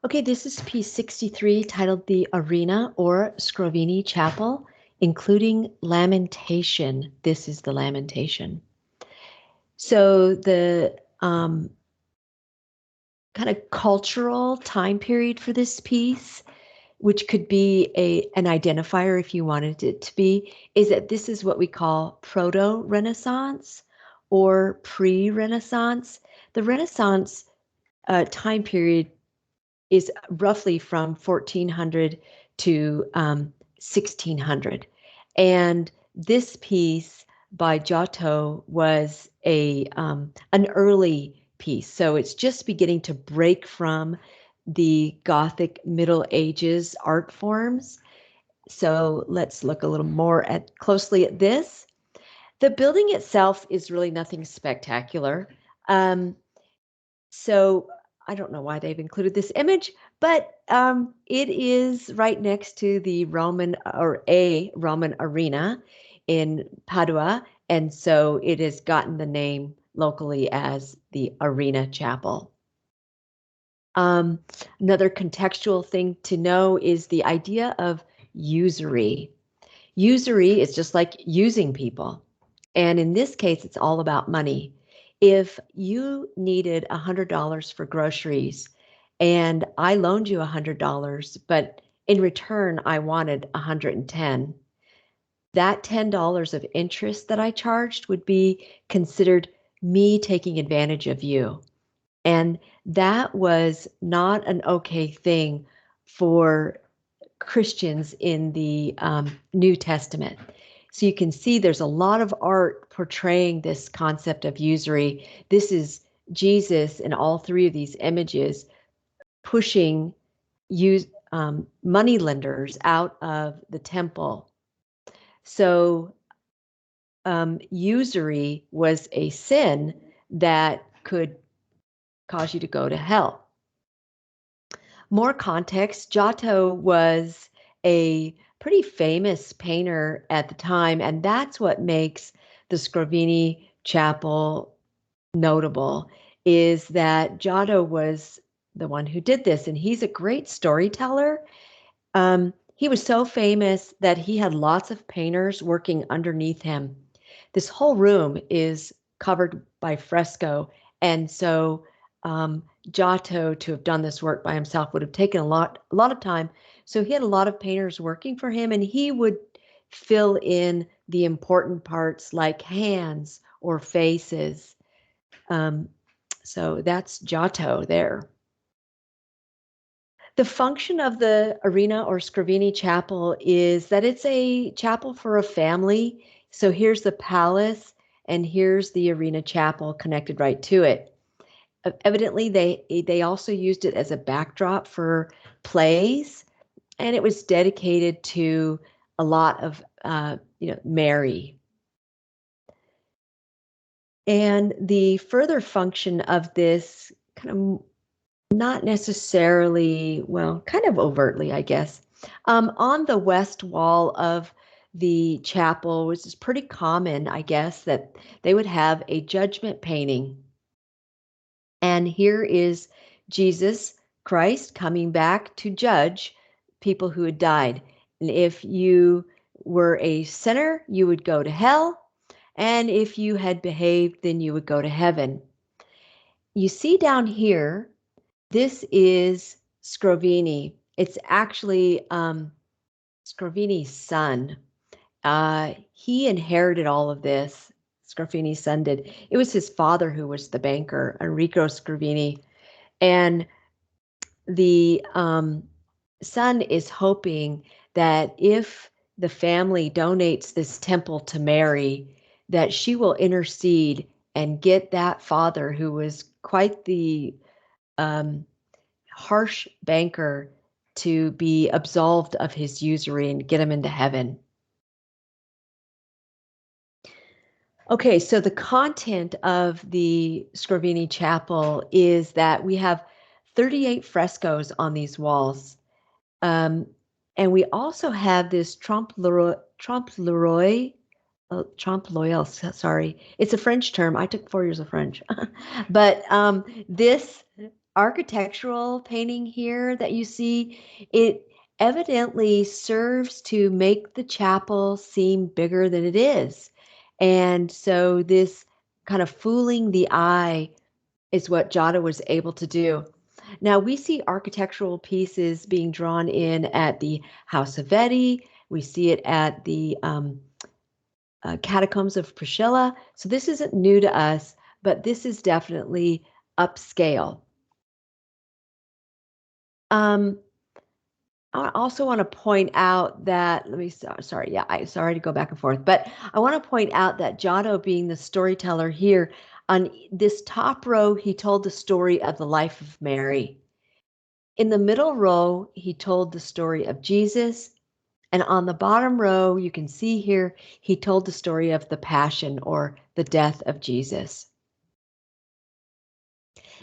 Okay, this is piece 63 titled The Arena or Scrovegni Chapel, including Lamentation. This is the Lamentation. So the kind of cultural time period for this piece, which could be an identifier if you wanted it to be, is that this is what we call proto-Renaissance or pre-Renaissance. The Renaissance time period is roughly from 1400 to 1600. And this piece by Jotto was an early piece. So it's just beginning to break from the Gothic Middle Ages art forms. So let's look a little more closely at this. The building itself is really nothing spectacular. So I don't know why they've included this image, but it is right next to the Roman or a Roman arena in Padua. And so it has gotten the name locally as the Arena Chapel. Another contextual thing to know is the idea of usury. Usury is just like using people. And in this case, it's all about money. If you needed $100 for groceries and I loaned you $100, but in return, I wanted 110, that $10 of interest that I charged would be considered me taking advantage of you. And that was not an okay thing for Christians in the New Testament. So you can see there's a lot of art portraying this concept of usury. This is Jesus in all three of these images pushing money lenders out of the temple. So usury was a sin that could cause you to go to hell. More context, Giotto was a pretty famous painter at the time, and that's what makes the Scrovegni Chapel notable, is that Giotto was the one who did this, and he's a great storyteller. He was so famous that he had lots of painters working underneath him. This whole room is covered by fresco, and so Giotto, to have done this work by himself, would have taken a lot of time. So he had a lot of painters working for him, and he would fill in the important parts like hands or faces. So that's Giotto there. The function of the Arena or Scrovegni Chapel is that it's a chapel for a family. So here's the palace, and here's the Arena Chapel connected right to it. Evidently, they also used it as a backdrop for plays, and it was dedicated to a lot of Mary. And the further function of this kind of not necessarily, well, kind of overtly, I guess. On the west wall of the chapel, which is pretty common, I guess, that they would have a judgment painting. And here is Jesus Christ coming back to judge people who had died. And if you were a sinner, you would go to hell. And if you had behaved, then you would go to heaven. You see down here, this is Scrovegni. It's actually Scrovegni's son. He inherited all of this. Scrovegni's son did. It was his father who was the banker, Enrico Scrovegni. And the son is hoping that if the family donates this temple to Mary, that she will intercede and get that father, who was quite the harsh banker, to be absolved of his usury and get him into heaven. Okay, so the content of the Scrovegni Chapel is that we have 38 frescoes on these walls. And we also have this Trompe l'oeil, sorry. It's a French term. I took 4 years of French. But this architectural painting here that you see, it evidently serves to make the chapel seem bigger than it is. And so this kind of fooling the eye is what Giotto was able to do. Now we see architectural pieces being drawn in at the House of Veti. We see it at the Catacombs of Priscilla. So this isn't new to us, but this is definitely upscale. I also want to point out that, sorry to go back and forth, but I want to point out that Giotto, being the storyteller here, on this top row, he told the story of the life of Mary. In the middle row, he told the story of Jesus. And on the bottom row, you can see here, he told the story of the passion or the death of Jesus.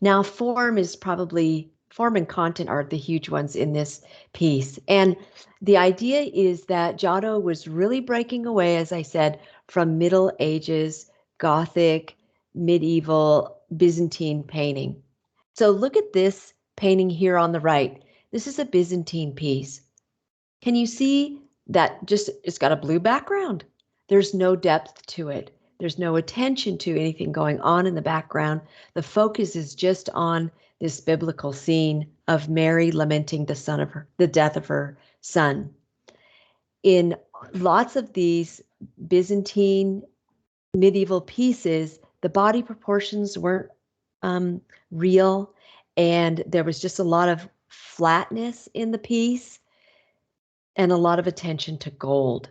Now, form and content are the huge ones in this piece. And the idea is that Giotto was really breaking away, as I said, from Middle Ages, Gothic, medieval, Byzantine painting. So look at this painting here on the right. This is a Byzantine piece. Can you see that it's got a blue background? There's no depth to it. There's no attention to anything going on in the background. The focus is just on this biblical scene of Mary lamenting the death of her son. In lots of these Byzantine medieval pieces, the body proportions weren't real, and there was just a lot of flatness in the piece and a lot of attention to gold.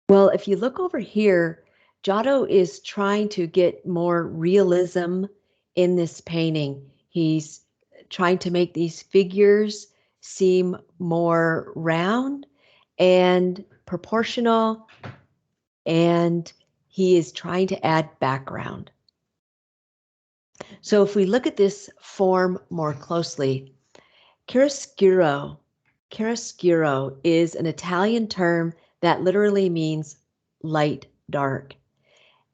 Well, if you look over here, Giotto is trying to get more realism in this painting. He's trying to make these figures seem more round and proportional, and he is trying to add background. So if we look at this form more closely, chiaroscuro is an Italian term that literally means light, dark.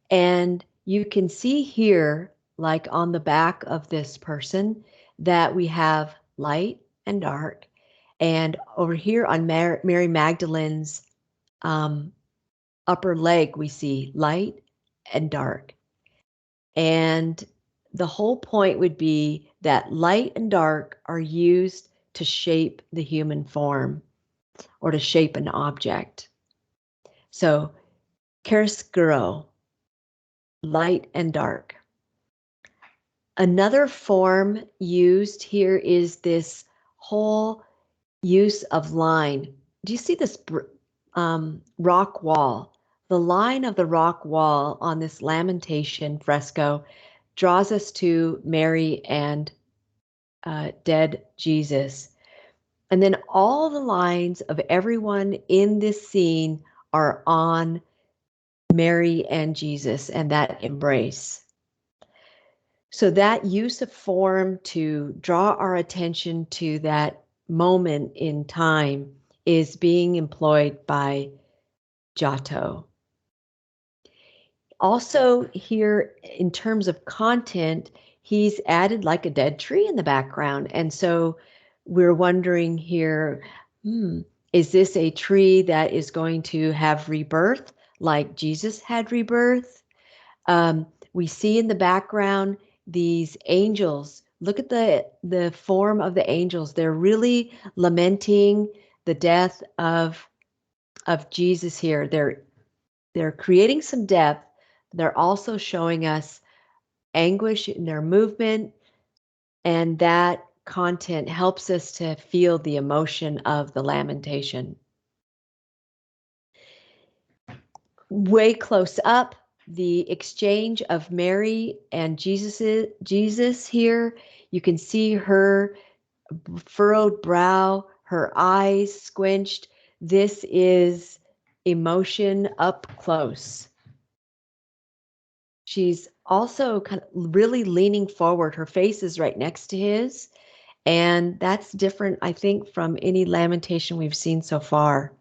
And you can see here, like on the back of this person, that we have light and dark. And over here on Mary Magdalene's upper leg, we see light and dark. And the whole point would be that light and dark are used to shape the human form or to shape an object. So, chiaroscuro, light and dark. Another form used here is this whole use of line. Do you see this rock wall? The line of the rock wall on this Lamentation fresco draws us to Mary and dead Jesus. And then all the lines of everyone in this scene are on Mary and Jesus and that embrace. So that use of form to draw our attention to that moment in time is being employed by Giotto. Also here, in terms of content, he's added like a dead tree in the background. And so we're wondering here, is this a tree that is going to have rebirth like Jesus had rebirth? We see in the background these angels. Look at the form of the angels. They're really lamenting the death of Jesus here. They're creating some depth. They're also showing us anguish in their movement, and that content helps us to feel the emotion of the lamentation. Way close up, the exchange of Mary and Jesus here. You can see her furrowed brow, her eyes squinched. This is emotion up close. She's also kind of really leaning forward. Her face is right next to his. And that's different, I think, from any lamentation we've seen so far.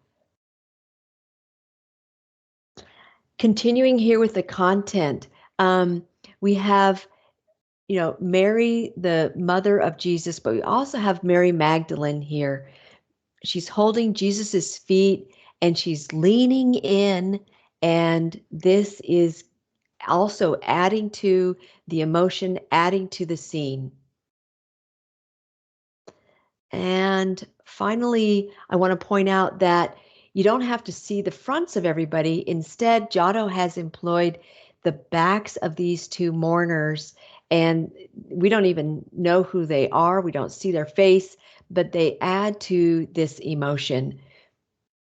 Continuing here with the content, we have Mary, the mother of Jesus, but we also have Mary Magdalene here. She's holding Jesus's feet and she's leaning in, and this is also adding to the emotion, adding to the scene. And finally, I want to point out that you don't have to see the fronts of everybody. Instead, Giotto has employed the backs of these two mourners, and we don't even know who they are. We don't see their face, but they add to this emotion.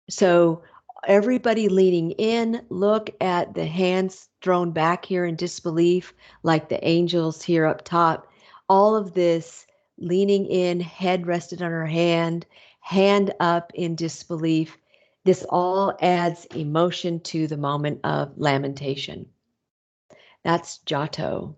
So everybody leaning in, look at the hands thrown back here in disbelief, like the angels here up top. All of this leaning in, head rested on her hand up in disbelief. This all adds emotion to the moment of lamentation. That's Giotto.